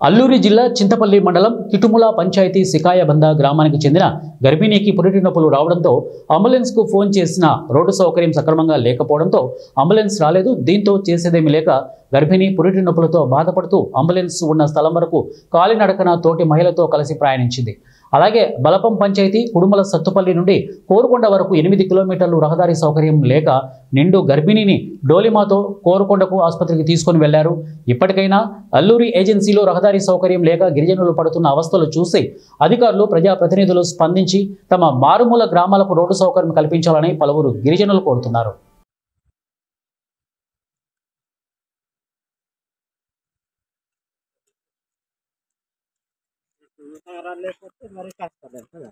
అల్లూరి జిల్లా చింతపల్లి మండలం కిటుముల పంచాయతీ సికాయబంద గ్రామానికి చెందిన గర్భిణికి పురిటి నొప్పులు రావడంతో అంబులెన్స్కు ఫోన్ చేసిన రోడ్డు సౌకర్యం సక్రమంగా లేకపోవడంతో అంబులెన్స్ రాలేదు. దీంతో చేసేదేమీ లేక గర్భిణి పురిటి నొప్పులతో బాధపడుతూ అంబులెన్స్ ఉన్న స్థలం వరకు కాలినడకన తోటి మహిళతో కలిసి ప్రయాణించింది. అలాగే బలపం పంచాయతీ కుడుమల సత్తుపల్లి నుండి కోరుకొండ వరకు 8 కిలోమీటర్లు రహదారి సౌకర్యం లేక నిండు గర్భిణిని డోలిమాతో కోరుకొండకు ఆసుపత్రికి తీసుకుని వెళ్లారు. ఇప్పటికైనా అల్లూరి ఏజెన్సీలో రహదారి సౌకర్యం లేక గిరిజనులు పడుతున్న అవస్థలు చూసి అధికారులు ప్రజాప్రతినిధులు స్పందించి తమ మారుమూల గ్రామాలకు రోడ్డు సౌకర్యం కల్పించాలని పలువురు గిరిజనులు కోరుతున్నారు. మరి కష్టపడదు కదా.